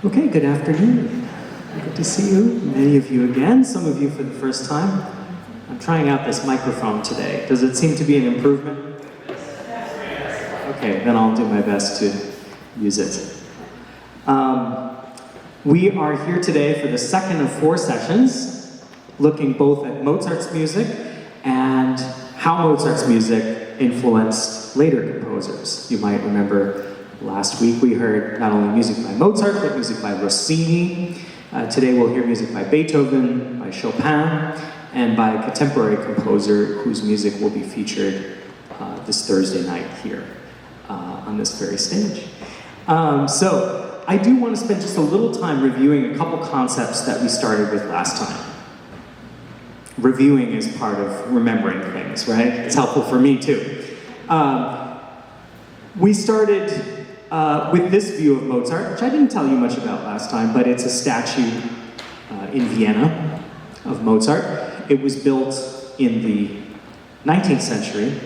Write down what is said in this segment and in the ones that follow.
Okay, good afternoon. Good to see you, many of you again, some of you for the first time. I'm trying out this microphone today. Does it seem to be an improvement? Okay, then I'll do my best to use it. We are here today for the second of 4 sessions, looking both at Mozart's music and how Mozart's music influenced later composers. You might remember last week we heard not only music by Mozart, but music by Rossini. Today we'll hear music by Beethoven, by Chopin, and by a contemporary composer whose music will be featured this Thursday night here on this very stage. So I do want to spend just a little time reviewing a couple concepts that we started with last time. Reviewing is part of remembering things, right? It's helpful for me too. We started with this view of Mozart, which I didn't tell you much about last time, but it's a statue in Vienna of Mozart. It was built in the 19th century,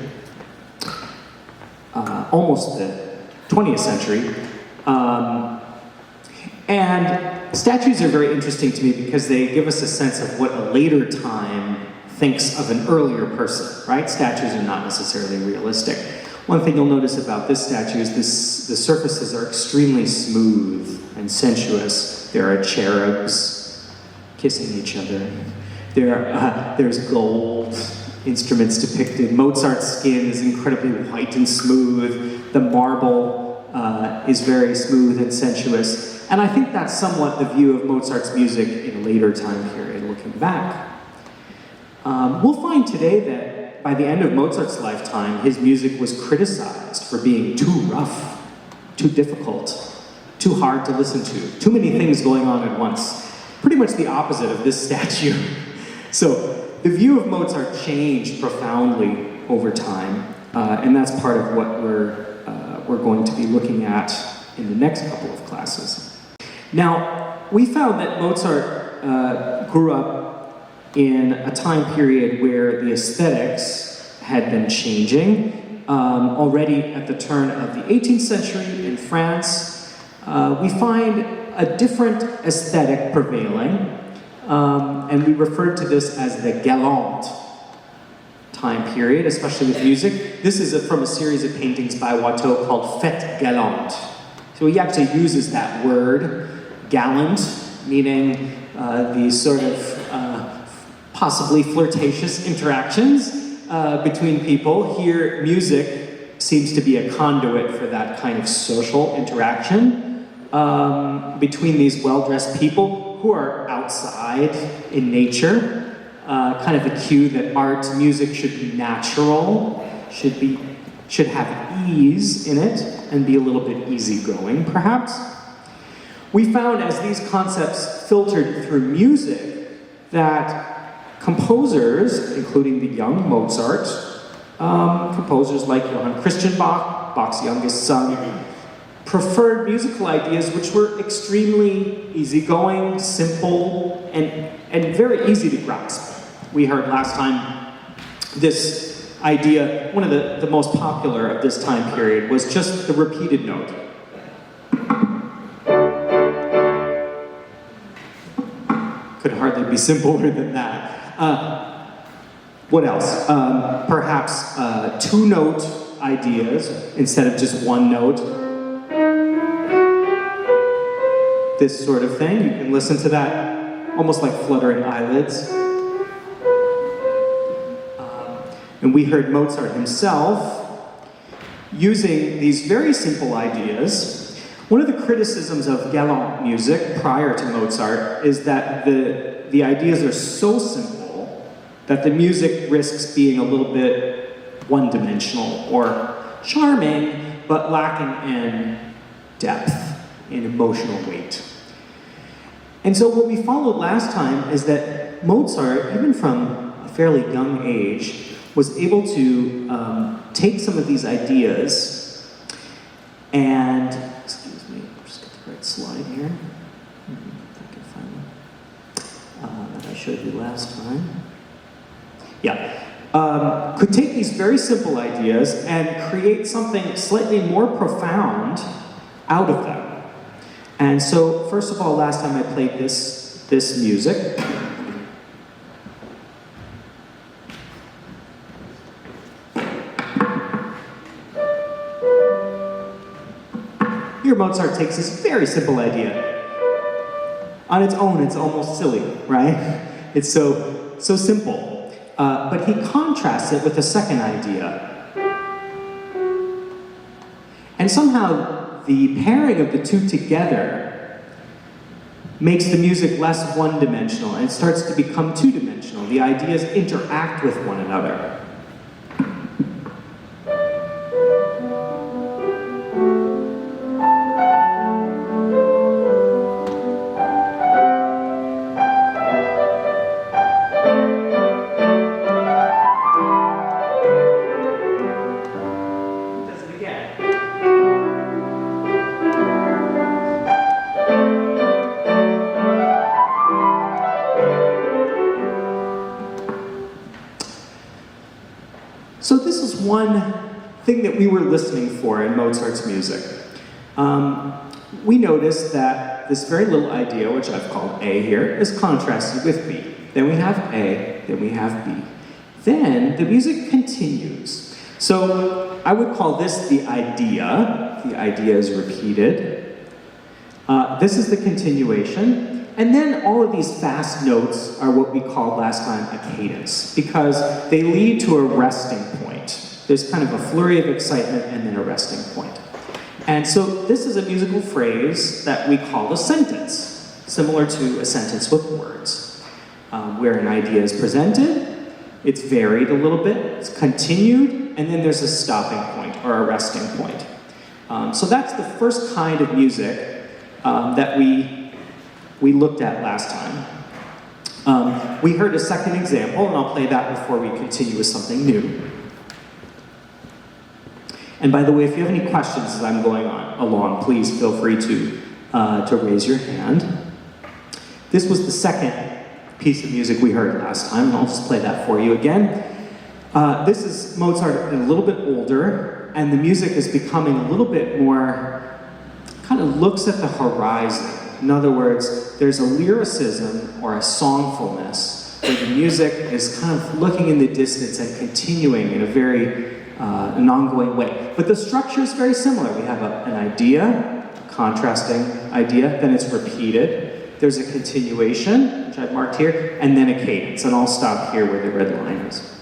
almost the 20th century. And statues are very interesting to me because they give us a sense of what a later time thinks of an earlier person, right? Statues are not necessarily realistic. One thing you'll notice about this statue is the surfaces are extremely smooth and sensuous. There are cherubs kissing each other. There's gold instruments depicted. Mozart's skin is incredibly white and smooth. The marble is very smooth and sensuous. And I think that's somewhat the view of Mozart's music in a later time period, looking back. We'll find today that by the end of Mozart's lifetime, his music was criticized for being too rough, too difficult, too hard to listen to, too many things going on at once. Pretty much the opposite of this statue. So the view of Mozart changed profoundly over time, and that's part of what we're going to be looking at in the next couple of classes. Now, we found that Mozart grew up in a time period where the aesthetics had been changing. Already at the turn of the 18th century in France, we find a different aesthetic prevailing, and we referred to this as the galant time period, especially with music. This is from a series of paintings by Watteau called Fête Galante. So he actually uses that word, gallant, meaning these sort of possibly flirtatious interactions between people. Here, music seems to be a conduit for that kind of social interaction between these well-dressed people who are outside in nature. Kind of a cue that art, music should be natural, should have ease in it, and be a little bit easygoing, perhaps. We found as these concepts filtered through music that composers, including the young Mozart, composers like Johann Christian Bach, Bach's youngest son, preferred musical ideas which were extremely easygoing, simple, and very easy to grasp. We heard last time this idea, one of the most popular of this time period was just the repeated note. Could hardly be simpler than that. What else? Perhaps 2-note ideas instead of just 1 note. This sort of thing. You can listen to that almost like fluttering eyelids. And we heard Mozart himself using these very simple ideas. One of the criticisms of galant music prior to Mozart is that the ideas are so simple that the music risks being a little bit one-dimensional or charming, but lacking in depth, in emotional weight. And so what we followed last time is that Mozart, even from a fairly young age, was able to take some of these ideas and, excuse me, just get the right slide here. If I can find one that I showed you last time. Yeah, could take these very simple ideas and create something slightly more profound out of them. And so, first of all, last time I played this music. Here Mozart takes this very simple idea. On its own, it's almost silly, right? It's so simple. But he contrasts it with a second idea. And somehow, the pairing of the two together makes the music less one-dimensional, and it starts to become two-dimensional. The ideas interact with one another. So this is one thing that we were listening for in Mozart's music. We noticed that this very little idea, which I've called A here, is contrasted with B. Then we have A, then we have B. Then the music continues. So I would call this the idea. The idea is repeated. This is the continuation. And then all of these fast notes are what we called last time a cadence, because they lead to a resting point. There's kind of a flurry of excitement and then a resting point. And so this is a musical phrase that we call a sentence, similar to a sentence with words, where an idea is presented, it's varied a little bit, it's continued, and then there's a stopping point or a resting point. So that's the first kind of music that we looked at last time. We heard a second example, and I'll play that before we continue with something new. And by the way, if you have any questions as I'm going along, please feel free to raise your hand. This was the second piece of music we heard last time, and I'll just play that for you again. This is Mozart a little bit older, and the music is becoming a little bit more, kind of looks at the horizon. In other words, there's a lyricism or a songfulness where the music is kind of looking in the distance and continuing in a very an ongoing way. But the structure is very similar. We have an idea, a contrasting idea, then it's repeated. There's a continuation, which I've marked here, and then a cadence. And I'll stop here where the red line is.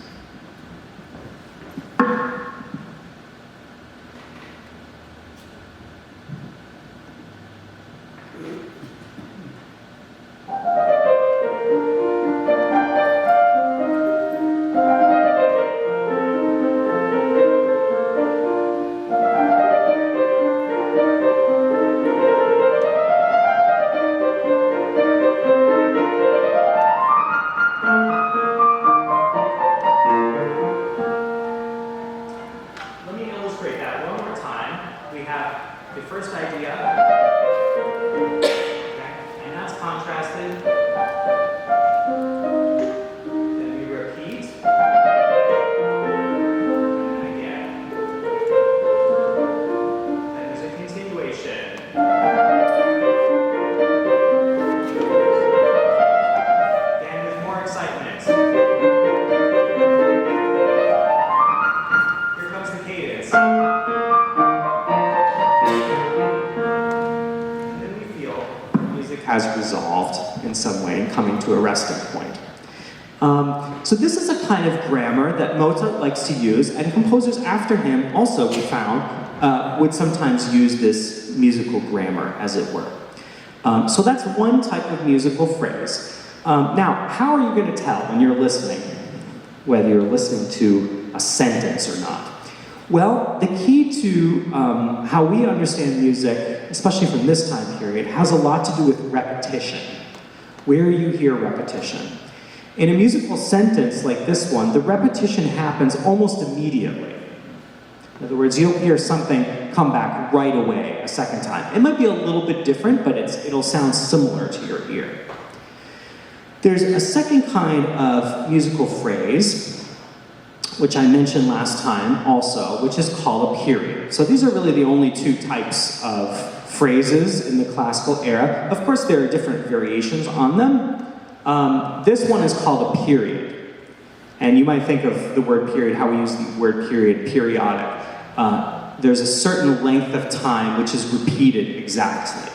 So this is a kind of grammar that Mozart likes to use, and composers after him also, we found, would sometimes use this musical grammar, as it were. So that's one type of musical phrase. Now, how are you going to tell when you're listening, whether you're listening to a sentence or not? Well, the key to how we understand music, especially from this time period, has a lot to do with repetition. Where you hear repetition. In a musical sentence like this one, the repetition happens almost immediately. In other words, you'll hear something come back right away a second time. It might be a little bit different, but it'll sound similar to your ear. There's a second kind of musical phrase, which I mentioned last time also, which is called a period. So these are really the only two types of phrases in the classical era. Of course, there are different variations on them. This one is called a period. And you might think of the word period, how we use the word period, periodic. There's a certain length of time which is repeated exactly.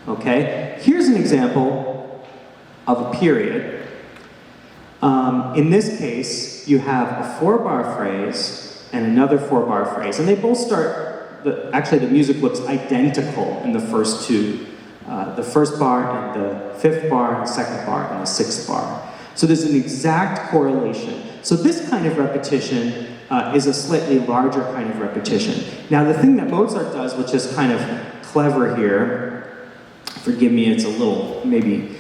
Okay? Here's an example of a period. In this case, you have a 4-bar phrase and another 4-bar phrase, and they both start, actually the music looks identical in the first two. The first bar and the 5th bar, the 2nd bar and the 6th bar. So there's an exact correlation. So this kind of repetition is a slightly larger kind of repetition. Now the thing that Mozart does, which is kind of clever here, forgive me, it's a little, maybe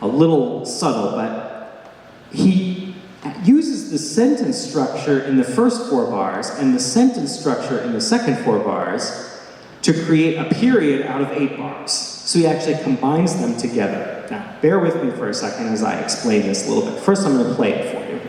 a little subtle, but he uses the sentence structure in the first 4 bars and the sentence structure in the second 4 bars to create a period out of 8 bars. So he actually combines them together. Now, bear with me for a second as I explain this a little bit. First, I'm going to play it for you.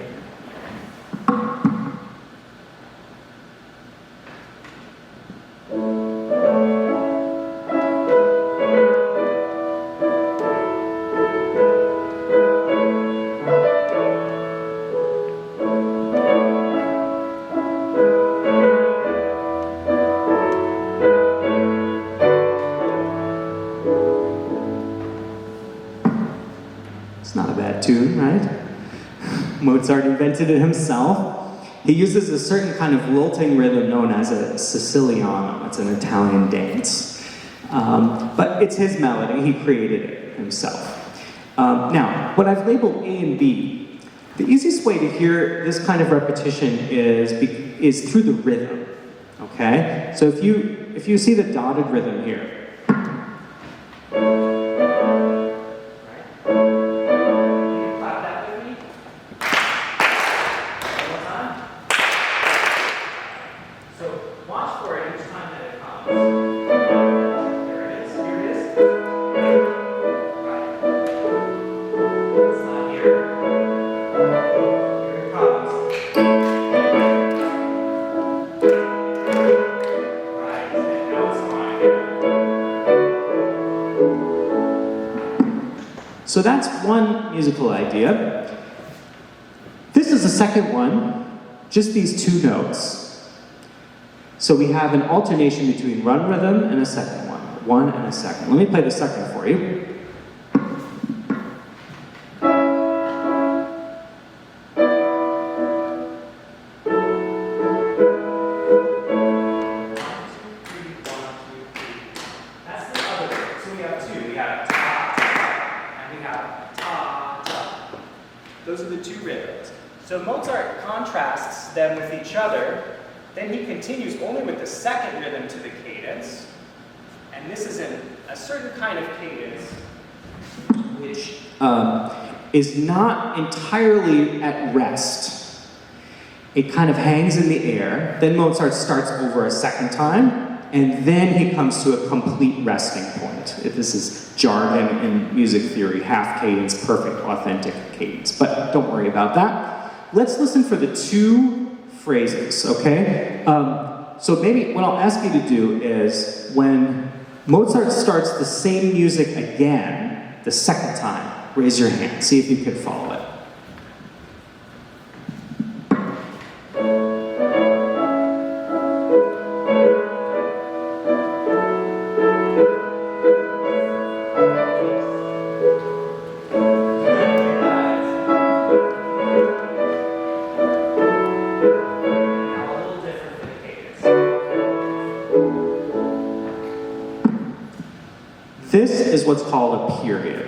Tune, right? Mozart invented it himself. He uses a certain kind of lilting rhythm known as a Siciliano. It's an Italian dance. But it's his melody. He created it himself. Now, what I've labeled A and B, the easiest way to hear this kind of repetition is through the rhythm. Okay? So if you see the dotted rhythm here, so that's one musical idea. This is the second one, just these 2 notes. So we have an alternation between run rhythm and a second one. 1 and a second. Let me play the second for you. Those are the 2 rhythms. So Mozart contrasts them with each other, then he continues only with the second rhythm to the cadence, and this is in a certain kind of cadence, which is not entirely at rest. It kind of hangs in the air, then Mozart starts over a second time, and then he comes to a complete resting point. This is jargon in music theory, half cadence, perfect, authentic cadence. But don't worry about that. Let's listen for the 2 phrases, okay? So maybe what I'll ask you to do is when Mozart starts the same music again, the second time, raise your hand, see if you can follow it. This is what's called a period.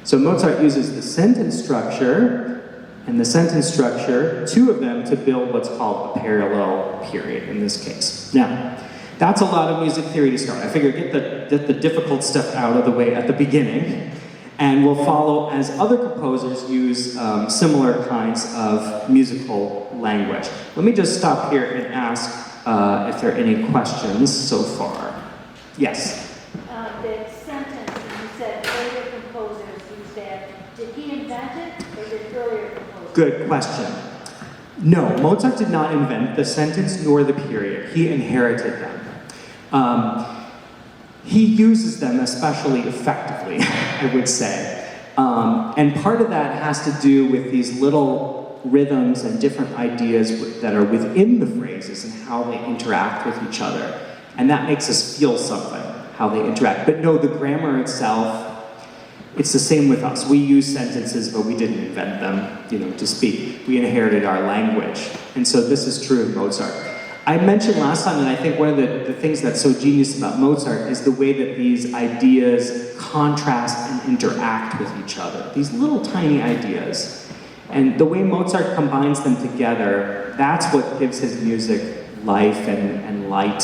So Mozart uses the sentence structure and the sentence structure, 2 of them, to build what's called a parallel period in this case. Now, that's a lot of music theory to start. I figure get the difficult stuff out of the way at the beginning, and we'll follow as other composers use similar kinds of musical language. Let me just stop here and ask if there are any questions so far. Yes? The sentence, you said earlier composers used that. Did he invent it, or did earlier composers? Good question. No, Mozart did not invent the sentence nor the period. He inherited them. he uses them especially effectively, I would say. And part of that has to do with these little rhythms and different ideas that are within the phrases and how they interact with each other. And that makes us feel something, how they interact. But no, the grammar itself, it's the same with us. We use sentences, but we didn't invent them, to speak. We inherited our language. And so this is true of Mozart. I mentioned last time that I think one of the things that's so genius about Mozart is the way that these ideas contrast and interact with each other. These little tiny ideas. And the way Mozart combines them together, that's what gives his music life and light.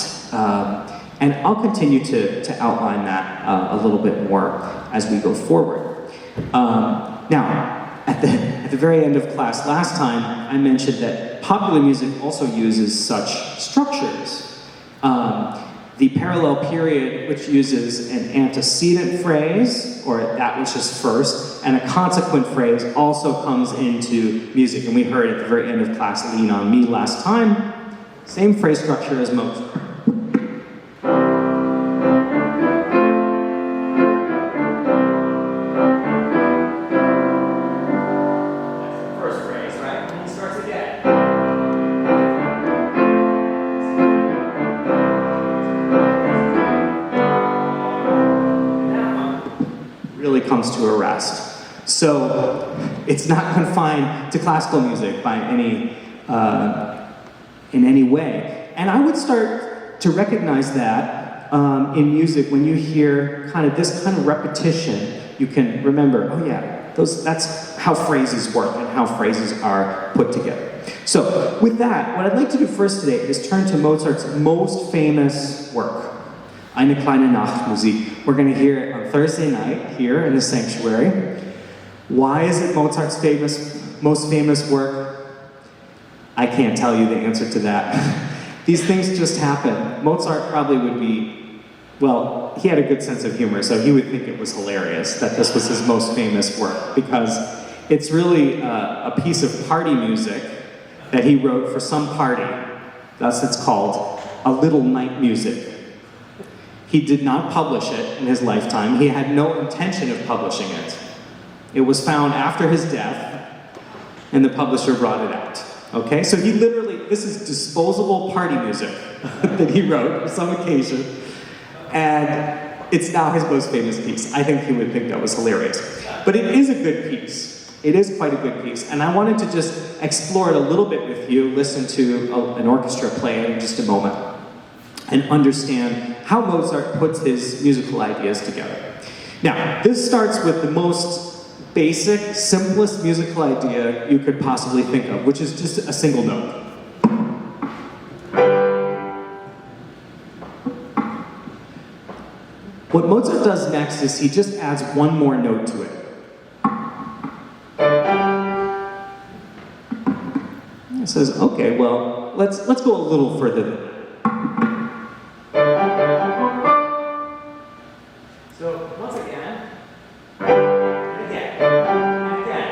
And I'll continue to outline that a little bit more as we go forward. Now, at the very end of class last time, I mentioned that popular music also uses such structures. The parallel period, which uses an antecedent phrase, or that which is first, and a consequent phrase also comes into music. And we heard at the very end of class, Lean on Me last time, same phrase structure as Mozart. Comes to a rest. So it's not confined to classical music by in any way. And I would start to recognize that in music when you hear this kind of repetition, you can remember, oh yeah, that's how phrases work and how phrases are put together. So with that, what I'd like to do first today is turn to Mozart's most famous work, Eine kleine Nachtmusik. We're going to hear it on Thursday night here in the sanctuary. Why is it Mozart's most famous work? I can't tell you the answer to that. These things just happen. Mozart probably would be, well, he had a good sense of humor, so he would think it was hilarious that this was his most famous work, because it's really a piece of party music that he wrote for some party. Thus it's called a little night music. He did not publish it in his lifetime. He had no intention of publishing it. It was found after his death, and the publisher brought it out. Okay, so he literally, this is disposable party music that he wrote for some occasion, and it's now his most famous piece. I think he would think that was hilarious. But it is a good piece. It is quite a good piece, and I wanted to just explore it a little bit with you, listen to an orchestra play it in just a moment, and understand how Mozart puts his musical ideas together. Now, this starts with the most basic, simplest musical idea you could possibly think of, which is just a single note. What Mozart does next is he just adds one more note to it. He says, okay, well, let's go a little further than that. So, once again, and again, and again.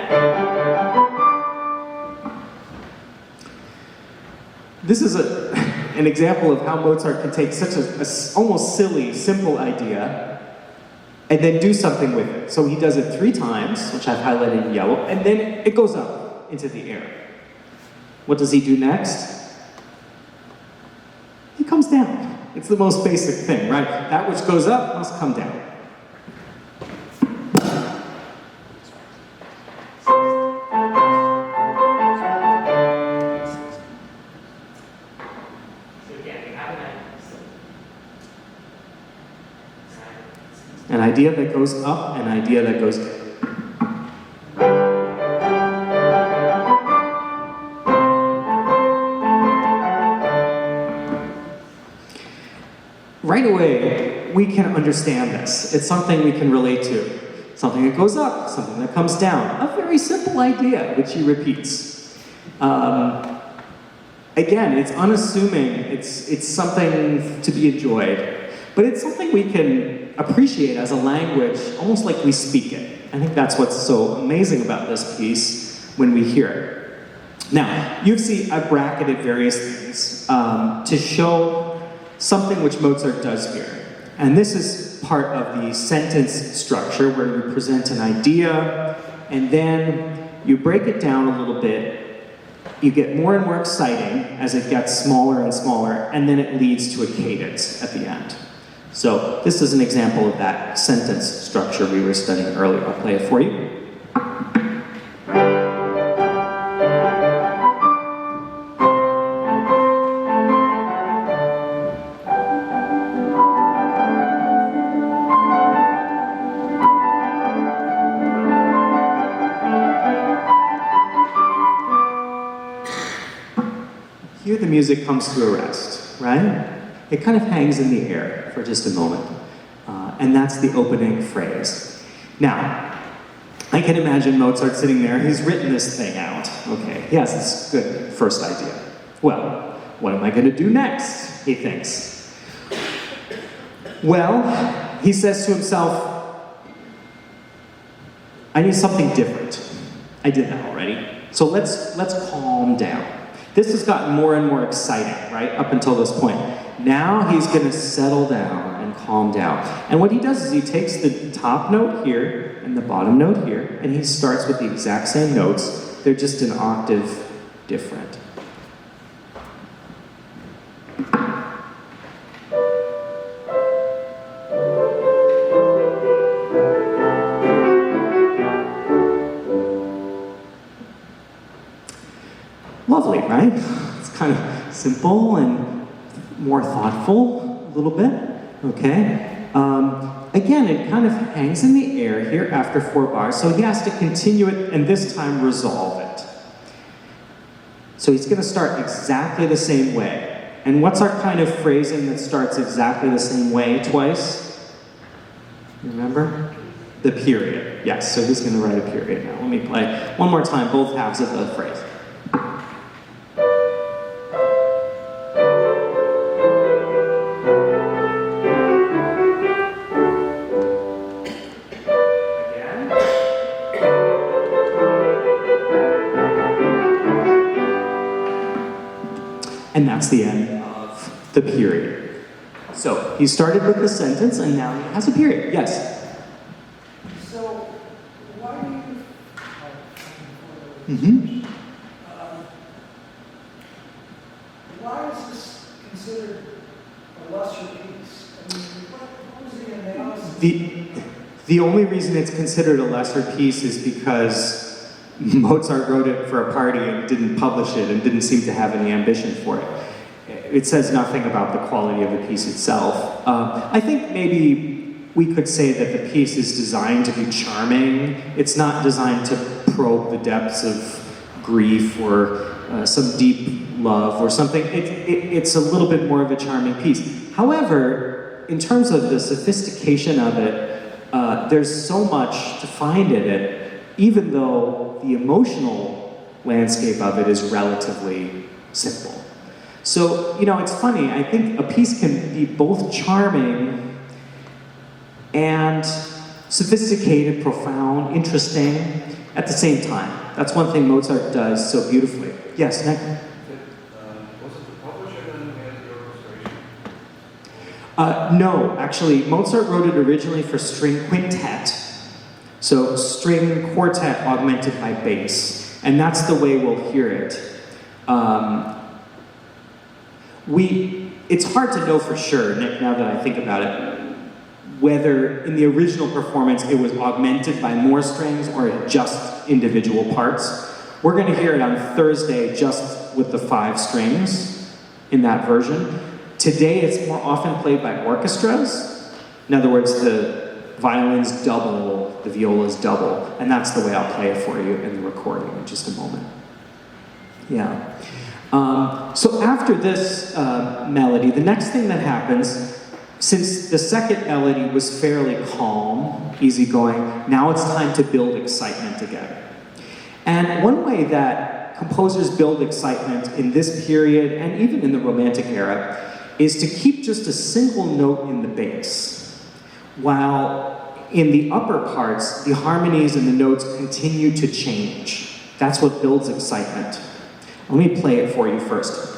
This is an example of how Mozart can take such a almost silly, simple idea and then do something with it. So he does it 3 times, which I've highlighted in yellow, and then it goes up into the air. What does he do next? He comes down. It's the most basic thing, right? That which goes up must come down. An idea that goes up, an idea that goes down. Right away, we can understand this. It's something we can relate to. Something that goes up, something that comes down. A very simple idea, which he repeats. Again, it's unassuming. It's something to be enjoyed. But it's something we can appreciate as a language, almost like we speak it. I think that's what's so amazing about this piece when we hear it. Now, you see I've bracketed various things to show something which Mozart does here. And this is part of the sentence structure where you present an idea and then you break it down a little bit. You get more and more exciting as it gets smaller and smaller, and then it leads to a cadence at the end. So this is an example of that sentence structure we were studying earlier. I'll play it for you. Here the music comes to a rest, right? It kind of hangs in the air for just a moment. And that's the opening phrase. Now, I can imagine Mozart sitting there. He's written this thing out. Okay, yes, it's a good first idea. Well, what am I going to do next, he thinks. Well, he says to himself, I need something different. I did that already. So let's calm down. This has gotten more and more exciting, right, up until this point. Now he's going to settle down and calm down. And what he does is he takes the top note here and the bottom note here, and he starts with the exact same notes. They're just an octave different. Lovely, right? It's kind of simple and more thoughtful, a little bit, okay? Again, it kind of hangs in the air here after 4 bars, so he has to continue it and this time resolve it. So he's going to start exactly the same way. And what's our kind of phrasing that starts exactly the same way twice? Remember? The period. Yes, so he's going to write a period now. Let me play one more time, both halves of the phrase. And that's the end of the period. So he started with the sentence and now he has a period. Yes? So why do you... why is this considered a lesser piece? I mean, what was the analysis? The only reason it's considered a lesser piece is because Mozart wrote it for a party and didn't publish it and didn't seem to have any ambition for it. It says nothing about the quality of the piece itself. I think maybe we could say that the piece is designed to be charming. It's not designed to probe the depths of grief or some deep love or something. It's a little bit more of a charming piece. However, in terms of the sophistication of it, there's so much to find in it, even though the emotional landscape of it is relatively simple. So, you know, it's funny, I think a piece can be both charming and sophisticated, profound, interesting at the same time. That's one thing Mozart does so beautifully. Yes, Nick? Was it the publisher then who had the orchestration? No, actually, Mozart wrote it originally for string quintet. So string quartet augmented by bass. And that's the way we'll hear it. It's hard to know for sure, Nick, now that I think about it, whether in the original performance it was augmented by more strings or just individual parts. We're going to hear it on Thursday just with the 5 strings in that version. Today it's more often played by orchestras. In other words, the violins double, the violas double, and that's the way I'll play it for you in the recording in just a moment. Yeah. So after this melody, the next thing that happens, since the second melody was fairly calm, easygoing, now it's time to build excitement together. And one way that composers build excitement in this period, and even in the Romantic era, is to keep just a single note in the bass, while in the upper parts, the harmonies and the notes continue to change. That's what builds excitement. Let me play it for you first.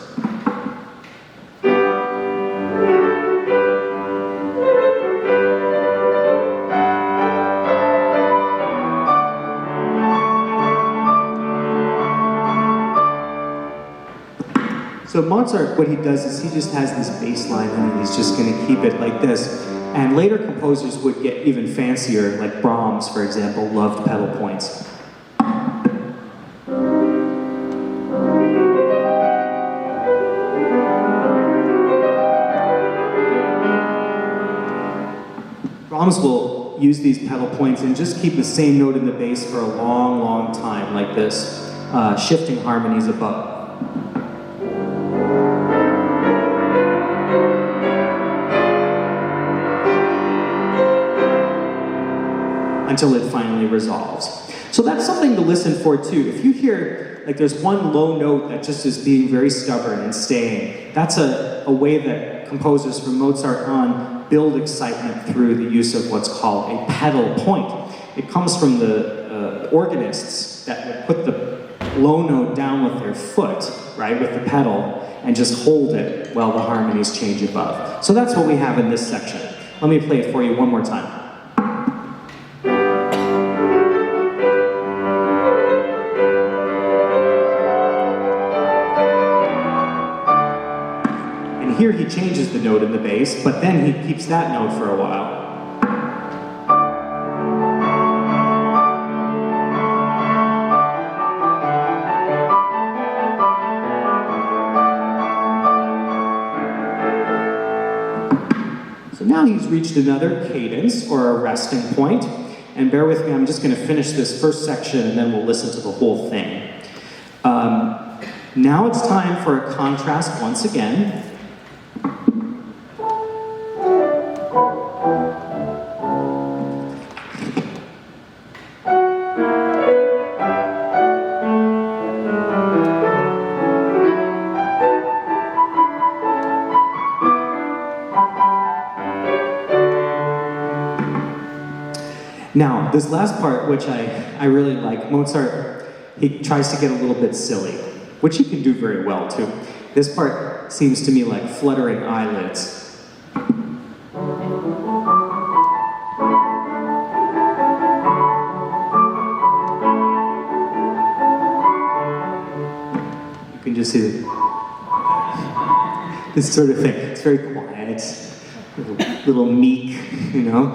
So Mozart, what he does is he just has this bass line and he's just going to keep it like this. And later composers would get even fancier, like Brahms, for example, loved pedal points. Brahms will use these pedal points and just keep the same note in the bass for a long, long time, like this, shifting harmonies above. Until it finally resolves. So that's something to listen for too. If you hear, like there's one low note that just is being very stubborn and staying, that's a way that composers from Mozart on build excitement through the use of what's called a pedal point. It comes from the organists that would put the low note down with their foot, right, with the pedal, and just hold it while the harmonies change above. So that's what we have in this section. Let me play it for you one more time. Here he changes the note in the bass, but then he keeps that note for a while. So now he's reached another cadence, or a resting point. And bear with me, I'm just going to finish this first section and then we'll listen to the whole thing. Now it's time for a contrast once again. Now, this last part, which I really like, Mozart, he tries to get a little bit silly, which he can do very well too. This part seems to me like fluttering eyelids. You can just see this sort of thing. It's very quiet, a little meek, you know.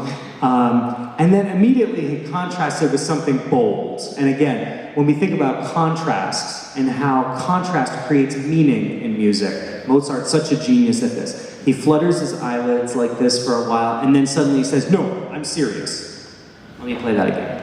And then immediately he contrasts it with something bold. And again, when we think about contrasts and how contrast creates meaning in music, Mozart's such a genius at this. He flutters his eyelids like this for a while, and then suddenly he says, "No, I'm serious." Let me play that again.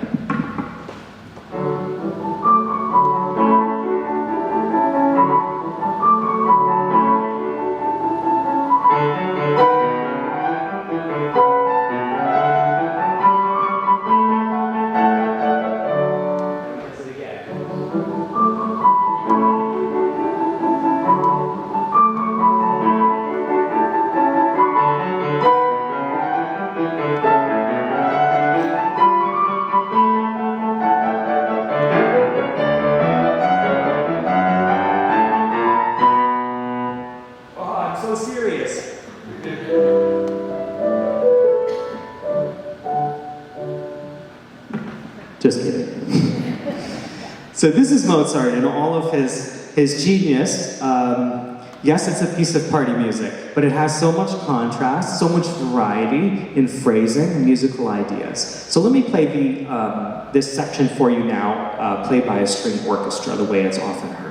Just kidding. So this is Mozart in all of his genius. Yes, it's a piece of party music, but it has so much contrast, so much variety in phrasing and musical ideas. So let me play this section for you now, played by a string orchestra, the way it's often heard.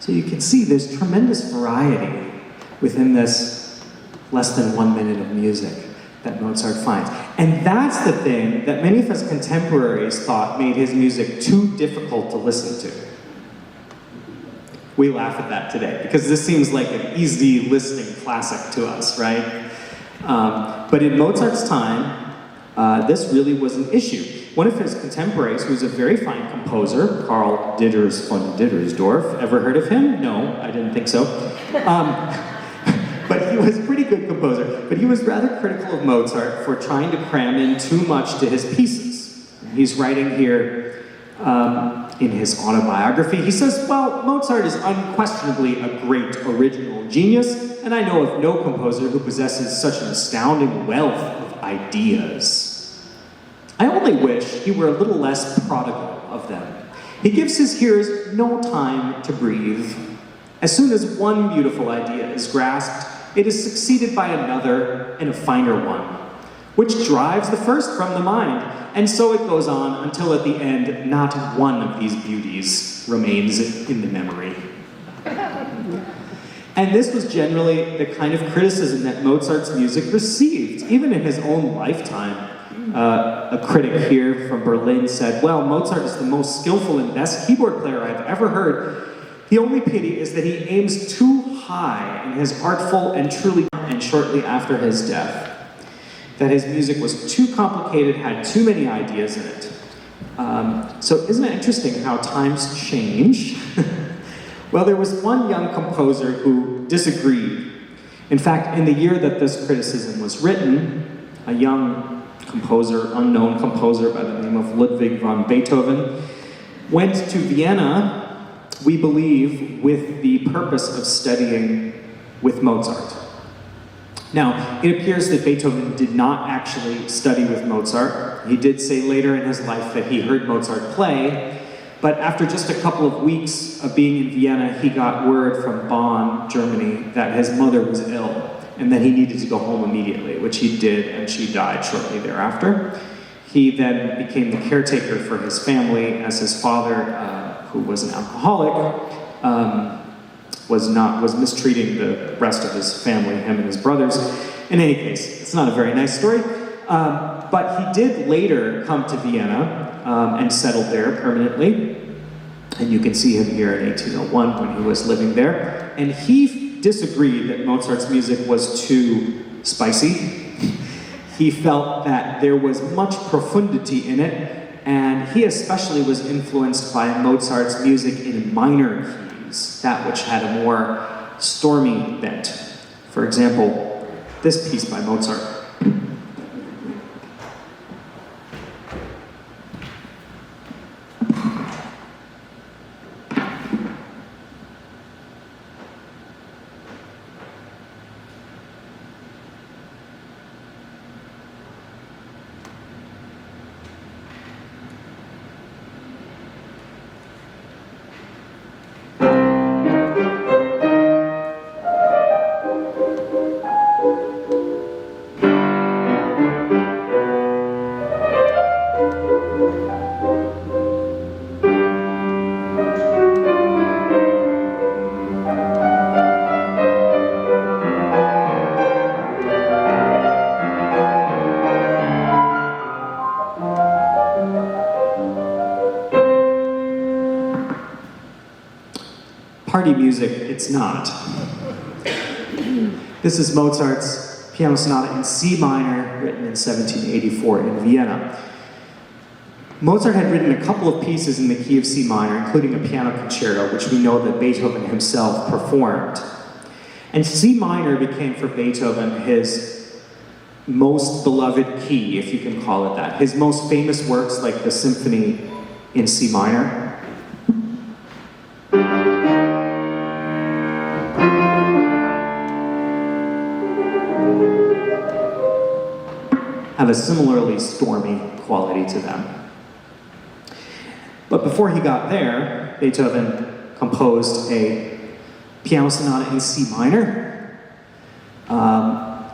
So you can see there's tremendous variety within this less than 1 minute of music that Mozart finds. And that's the thing that many of his contemporaries thought made his music too difficult to listen to. We laugh at that today, because this seems like an easy listening classic to us, right? But in Mozart's time, this really was an issue. One of his contemporaries, who was a very fine composer, Karl Ditters von Dittersdorf, ever heard of him? No, I didn't think so. But he was a pretty good composer. But he was rather critical of Mozart for trying to cram in too much to his pieces. He's writing here in his autobiography, he says, well, Mozart is unquestionably a great original genius, and I know of no composer who possesses such an astounding wealth of ideas. I only wish he were a little less prodigal of them. He gives his hearers no time to breathe. As soon as one beautiful idea is grasped, it is succeeded by another and a finer one, which drives the first from the mind, and so it goes on until at the end, not one of these beauties remains in the memory. And this was generally the kind of criticism that Mozart's music received, even in his own lifetime. A critic here from Berlin said, well, Mozart is the most skillful and best keyboard player I've ever heard. The only pity is that he aims too high in his artful and truly, and shortly after his death, that his music was too complicated, had too many ideas in it. So isn't it interesting how times change? Well, there was one young composer who disagreed. In fact, in the year that this criticism was written, a young composer, unknown composer by the name of Ludwig van Beethoven, went to Vienna, we believe, with the purpose of studying with Mozart. Now, it appears that Beethoven did not actually study with Mozart. He did say later in his life that he heard Mozart play, but after just a couple of weeks of being in Vienna, he got word from Bonn, Germany, that his mother was ill, and that he needed to go home immediately, which he did, and she died shortly thereafter. He then became the caretaker for his family, as his father, who was an alcoholic, was mistreating the rest of his family, him and his brothers. In any case, it's not a very nice story, but he did later come to Vienna and settled there permanently. And you can see him here in 1801 when he was living there. And he disagreed that Mozart's music was too spicy. He felt that there was much profundity in it, and he especially was influenced by Mozart's music in minor keys, that which had a more stormy bent. For example, this piece by Mozart. Party music, it's not. This is Mozart's Piano Sonata in C minor, written in 1784 in Vienna. Mozart had written a couple of pieces in the key of C minor, including a piano concerto, which we know that Beethoven himself performed. And C minor became for Beethoven his most beloved key, if you can call it that. His most famous works, like the Symphony in C minor, have a similarly stormy quality to them. But before he got there, Beethoven composed a piano sonata in C minor.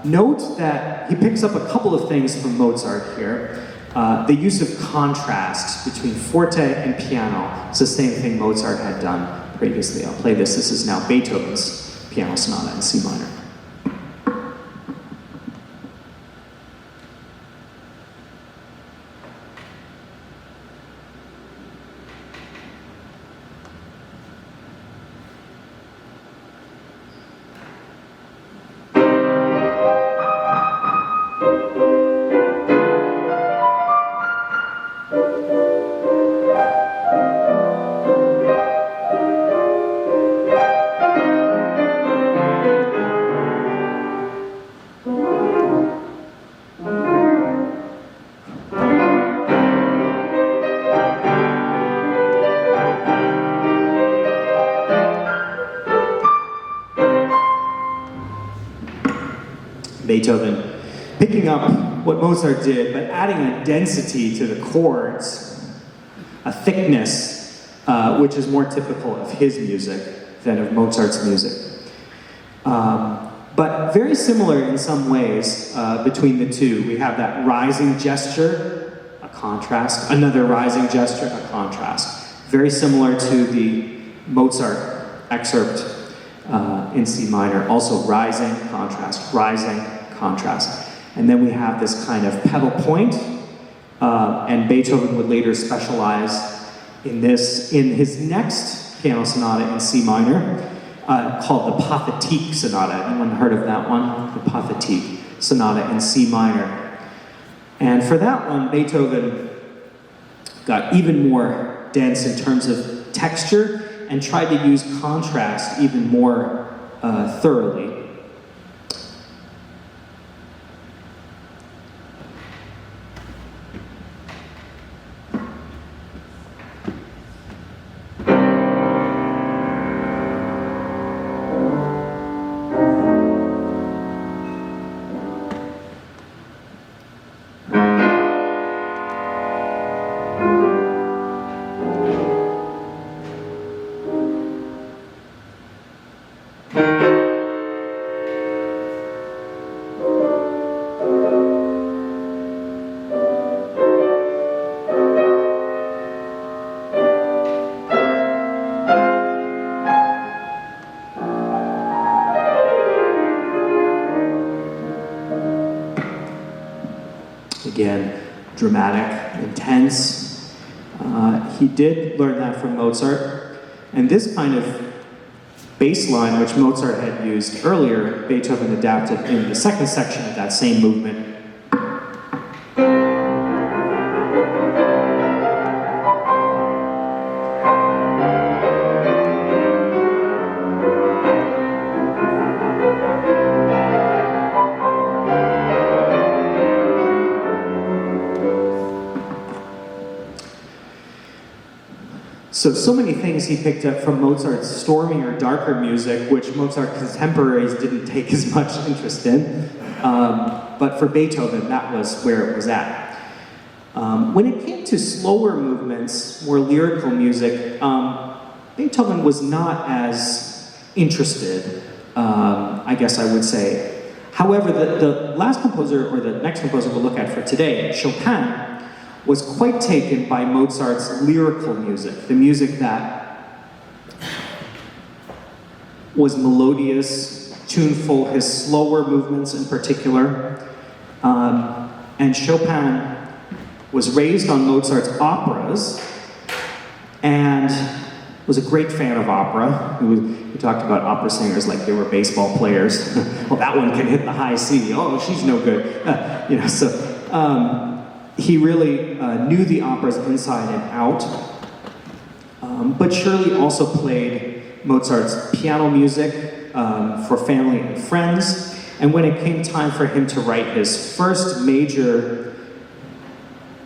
Note that he picks up a couple of things from Mozart here. The use of contrast between forte and piano is the same thing Mozart had done previously. I'll play this. This is now Beethoven's Piano Sonata in C minor. Beethoven picking up what Mozart did, but adding a density to the chords, a thickness, which is more typical of his music than of Mozart's music. But very similar in some ways between the two. We have that rising gesture, a contrast, another rising gesture, a contrast. Very similar to the Mozart excerpt in C minor, also rising, contrast. And then we have this kind of pedal point, and Beethoven would later specialize in this in his next piano sonata in C minor, called the Pathétique Sonata. Anyone heard of that one? The Pathétique Sonata in C minor. And for that one, Beethoven got even more dense in terms of texture and tried to use contrast even more thoroughly. Again, dramatic, intense. He did learn that from Mozart. And this kind of bass line, which Mozart had used earlier, Beethoven adapted in the second section of that same movement. So many things he picked up from Mozart's stormier, darker music, which Mozart's contemporaries didn't take as much interest in. But for Beethoven, that was where it was at. When it came to slower movements, more lyrical music, Beethoven was not as interested, I guess I would say. However, the last composer, or the next composer we'll look at for today, Chopin, was quite taken by Mozart's lyrical music, the music that was melodious, tuneful, his slower movements in particular. And Chopin was raised on Mozart's operas and was a great fan of opera. We talked about opera singers like they were baseball players. Well, that one can hit the high C. Oh, she's no good. He really knew the operas inside and out, but surely also played Mozart's piano music for family and friends. And when it came time for him to write his first major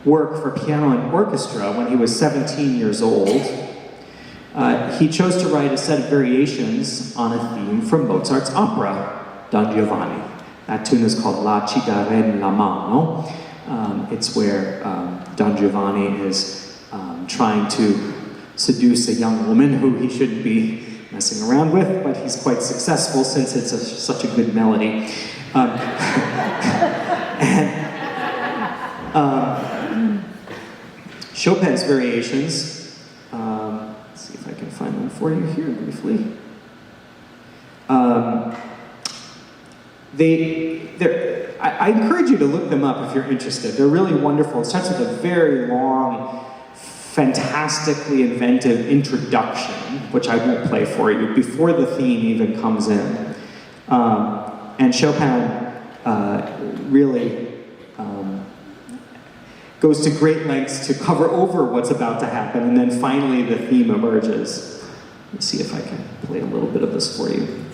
work for piano and orchestra, when he was 17 years old, he chose to write a set of variations on a theme from Mozart's opera, Don Giovanni. That tune is called La Ci darem la mano. It's where Don Giovanni is trying to seduce a young woman who he shouldn't be messing around with, but he's quite successful since it's such a good melody. Chopin's variations, let's see if I can find them for you here briefly. I encourage you to look them up if you're interested. They're really wonderful. It starts with a very long, fantastically inventive introduction, which I won't play for you, before the theme even comes in. And Chopin really goes to great lengths to cover over what's about to happen, and then finally the theme emerges. Let's see if I can play a little bit of this for you.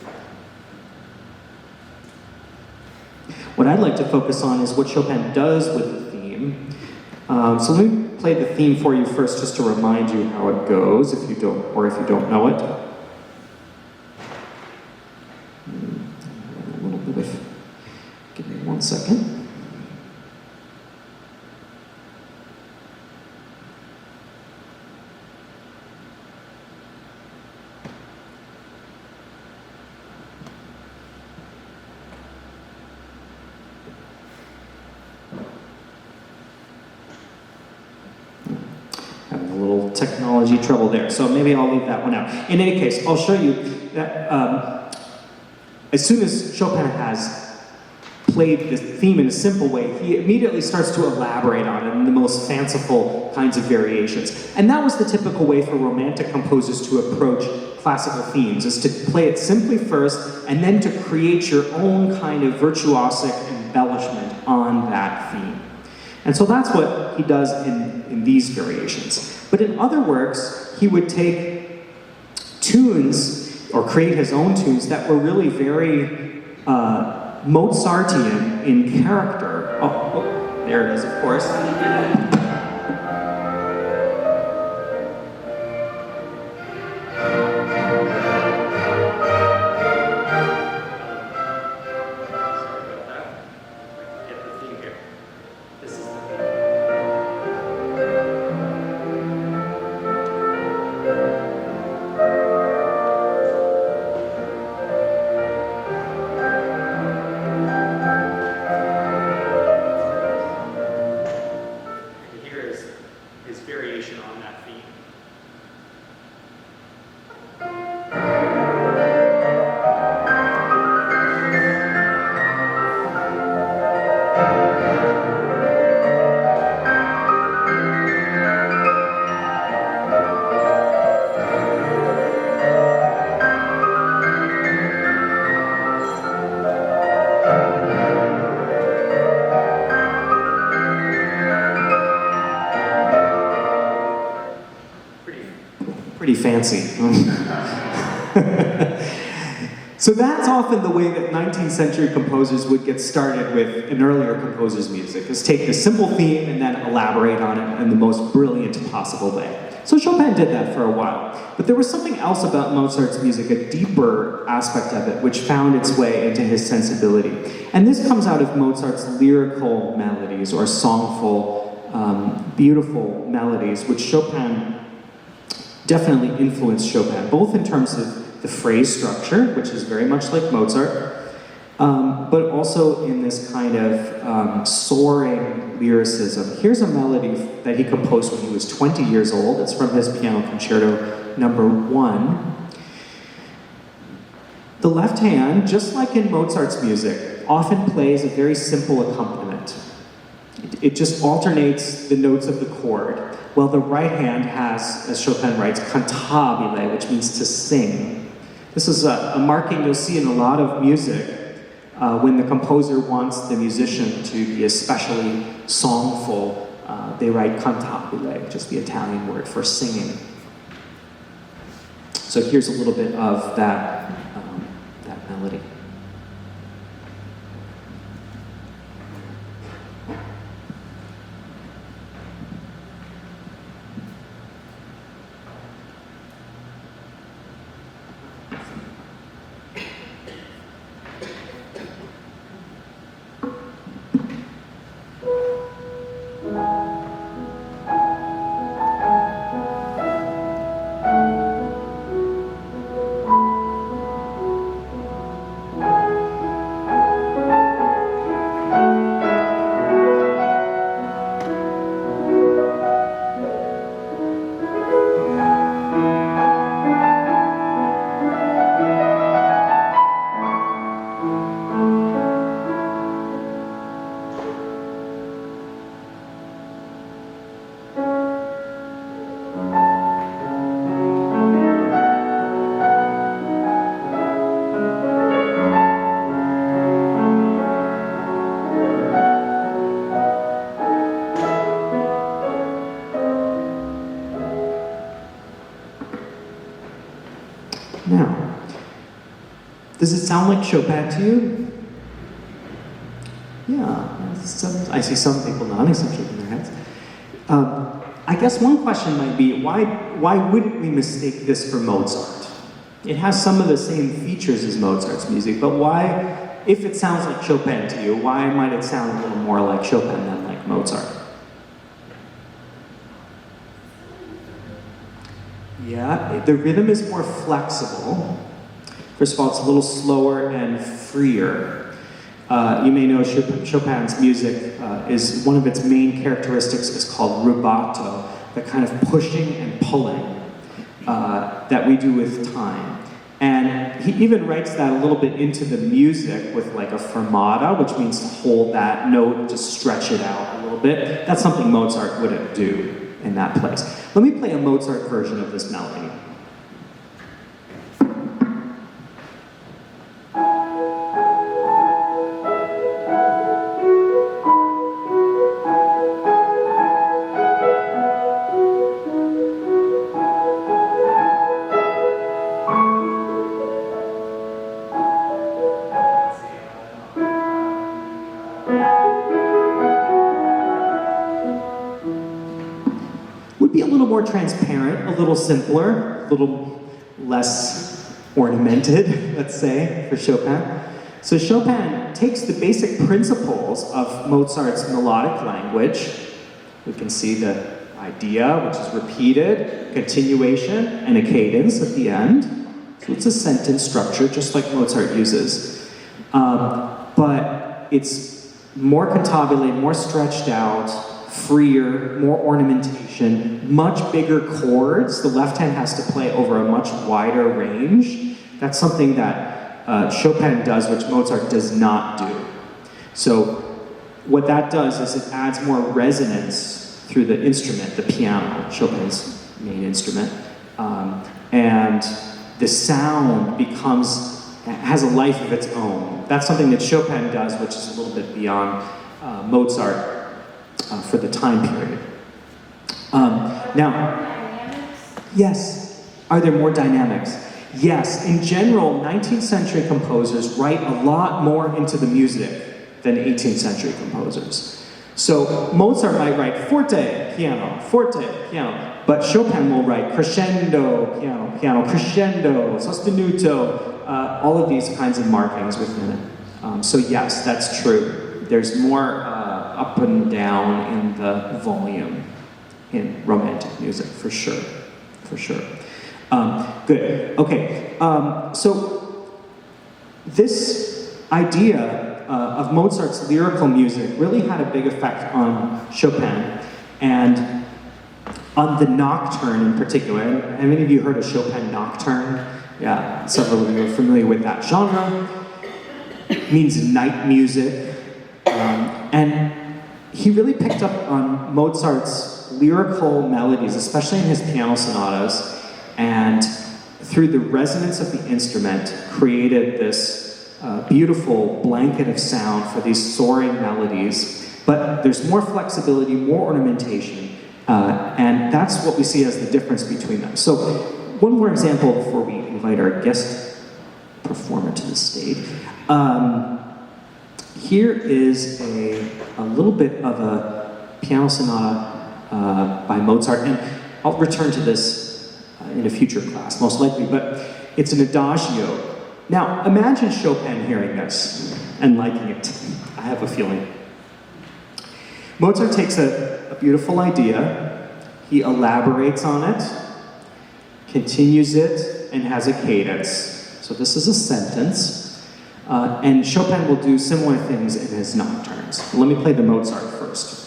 What I'd like to focus on is what Chopin does with the theme. So let me play the theme for you first, just to remind you how it goes, if you don't know it. A little bit of, give me 1 second. Technology trouble there, so maybe I'll leave that one out. In any case, I'll show you that as soon as Chopin has played the theme in a simple way, he immediately starts to elaborate on it in the most fanciful kinds of variations. And that was the typical way for Romantic composers to approach classical themes, is to play it simply first, and then to create your own kind of virtuosic embellishment on that theme. And so that's what he does in these variations. But in other works, he would take tunes, or create his own tunes, that were really very Mozartian in character. Oh, there it is, of course. Pretty fancy. So that's often the way that 19th century composers would get started with an earlier composer's music, is take the simple theme and then elaborate on it in the most brilliant possible way. So Chopin did that for a while. But there was something else about Mozart's music, a deeper aspect of it, which found its way into his sensibility. And this comes out of Mozart's lyrical melodies, or songful, beautiful melodies, which Chopin definitely influenced Chopin, both in terms of the phrase structure, which is very much like Mozart, but also in this kind of soaring lyricism. Here's a melody that he composed when he was 20 years old. It's from his Piano Concerto number 1. The left hand, just like in Mozart's music, often plays a very simple accompaniment. It just alternates the notes of the chord, while the right hand has, as Chopin writes, cantabile, which means to sing. This is a marking you'll see in a lot of music when the composer wants the musician to be especially songful. They write cantabile, just the Italian word for singing. So here's a little bit of that melody. Does it sound like Chopin to you? Yeah, I see some people nodding, some shaking their heads. I guess one question might be, why wouldn't we mistake this for Mozart? It has some of the same features as Mozart's music, but why, if it sounds like Chopin to you, why might it sound a little more like Chopin than like Mozart? Yeah, the rhythm is more flexible. First of all, it's a little slower and freer. You may know Chopin's music is one of its main characteristics is called rubato, the kind of pushing and pulling that we do with time. And he even writes that a little bit into the music with like a fermata, which means to hold that note and just stretch it out a little bit. That's something Mozart wouldn't do in that place. Let me play a Mozart version of this melody. More transparent, a little simpler, a little less ornamented, let's say, for Chopin. So Chopin takes the basic principles of Mozart's melodic language. We can see the idea, which is repeated, continuation, and a cadence at the end. So it's a sentence structure, just like Mozart uses. But it's more cantabile, more stretched out, freer, more ornamentation, much bigger chords. The left hand has to play over a much wider range. That's something that Chopin does, which Mozart does not do. So what that does is it adds more resonance through the instrument, the piano, Chopin's main instrument. And the sound has a life of its own. That's something that Chopin does, which is a little bit beyond Mozart for the time period. Now, yes, are there more dynamics? Yes, in general, 19th century composers write a lot more into the music than 18th century composers. So Mozart might write forte, piano, but Chopin will write crescendo, piano, crescendo, sostenuto, all of these kinds of markings within it. So yes, that's true. There's more up and down in the volume in romantic music, for sure. Good, okay. So this idea of Mozart's lyrical music really had a big effect on Chopin, and on the nocturne in particular. Have any of you heard of Chopin nocturne? Yeah, several of you are familiar with that genre. It means night music. And he really picked up on Mozart's lyrical melodies, especially in his piano sonatas, and through the resonance of the instrument, created this beautiful blanket of sound for these soaring melodies. But there's more flexibility, more ornamentation, and that's what we see as the difference between them. So one more example before we invite our guest performer to the stage. Here is a little bit of a piano sonata by Mozart, and I'll return to this in a future class, most likely, but it's an adagio. Now, imagine Chopin hearing this and liking it. I have a feeling. Mozart takes a beautiful idea, he elaborates on it, continues it, and has a cadence. So this is a sentence. And Chopin will do similar things in his nocturnes. Let me play the Mozart first.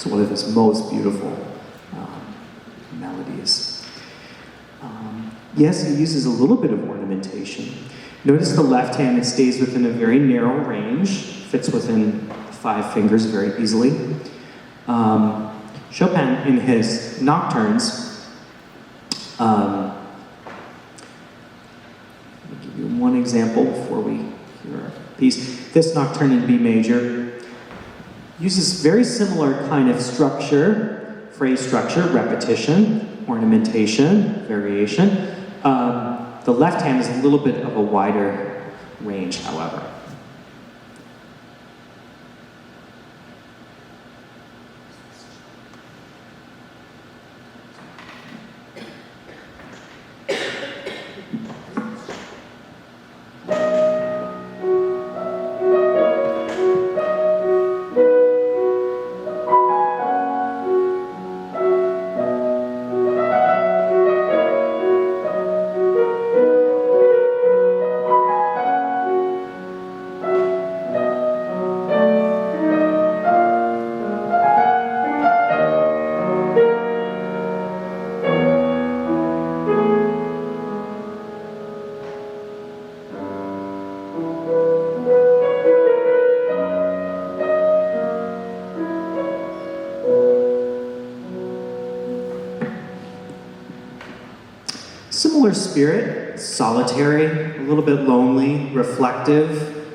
It's one of his most beautiful melodies. Yes, he uses a little bit of ornamentation. Notice the left hand, it stays within a very narrow range, fits within 5 fingers very easily. Chopin, in his nocturnes, I'll give you one example before we hear our piece. This nocturne in B major uses very similar kind of structure, phrase structure, repetition, ornamentation, variation. The left hand is a little bit of a wider range, however. Similar spirit, solitary, a little bit lonely, reflective,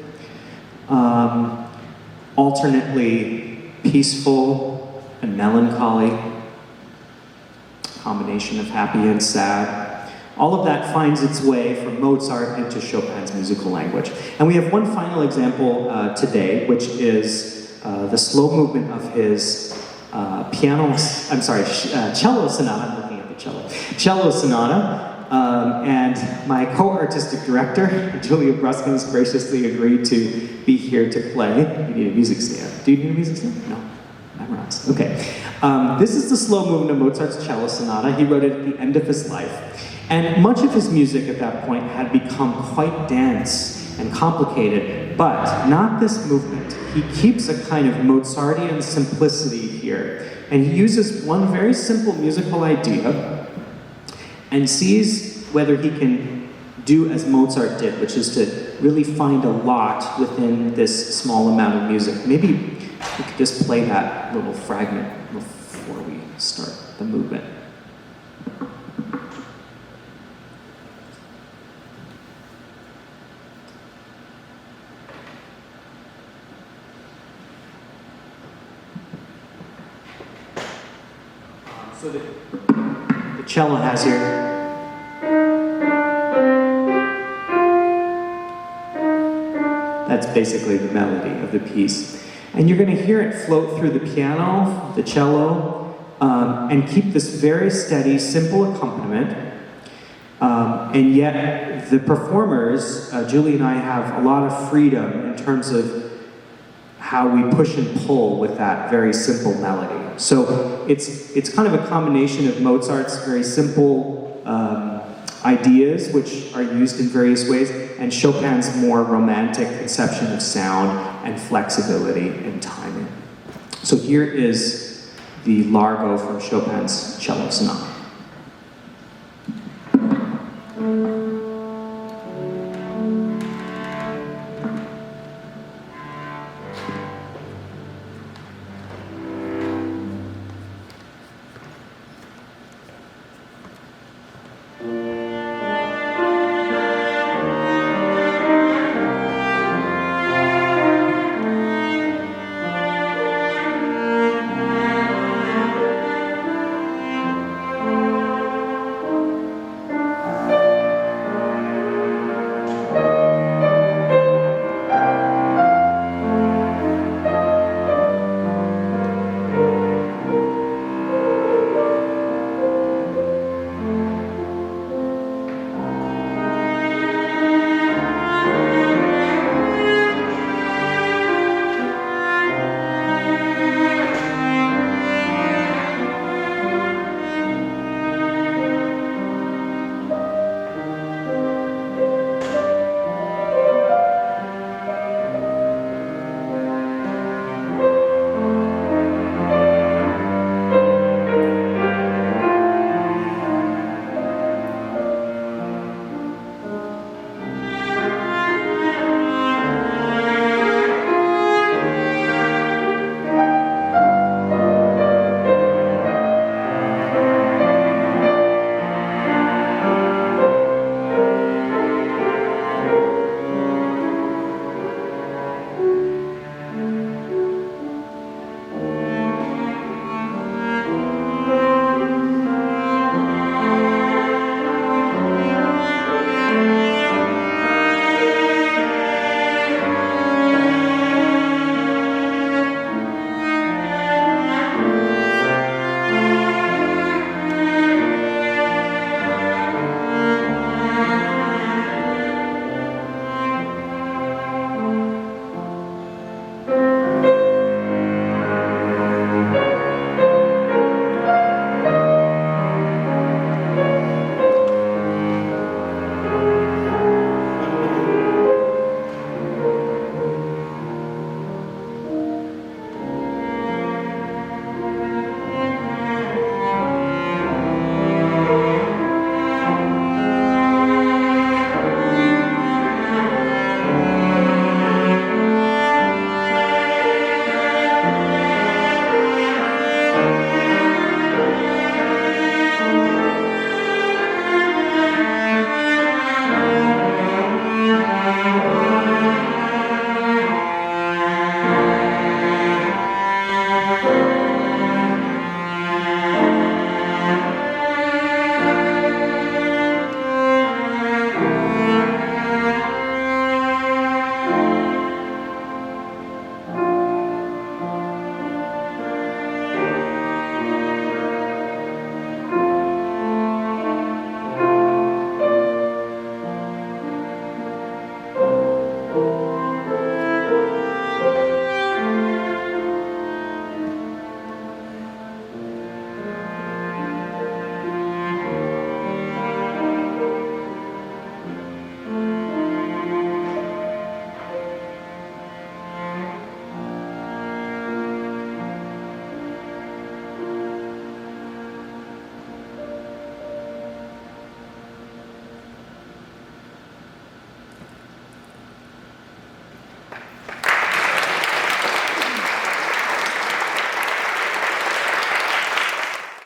alternately peaceful and melancholy, combination of happy and sad. All of that finds its way from Mozart into Chopin's musical language. And we have one final example today, which is the slow movement of his cello sonata. I'm looking at the cello sonata. And my co-artistic director, Julia Bruskins, graciously agreed to be here to play. You need a music stand. Do you need a music stand? No. Memorized. Okay. This is the slow movement of Mozart's cello sonata. He wrote it at the end of his life. And much of his music at that point had become quite dense and complicated, but not this movement. He keeps a kind of Mozartian simplicity here. And he uses one very simple musical idea and sees whether he can do as Mozart did, which is to really find a lot within this small amount of music. Maybe we could just play that little fragment before we start the movement. So the cello has here. That's basically the melody of the piece. And you're going to hear it float through the piano, the cello, and keep this very steady, simple accompaniment. And yet, the performers, Julie and I, have a lot of freedom in terms of how we push and pull with that very simple melody. So it's kind of a combination of Mozart's very simple ideas, which are used in various ways, and Chopin's more romantic conception of sound and flexibility and timing. So here is the Largo from Chopin's cello sonata.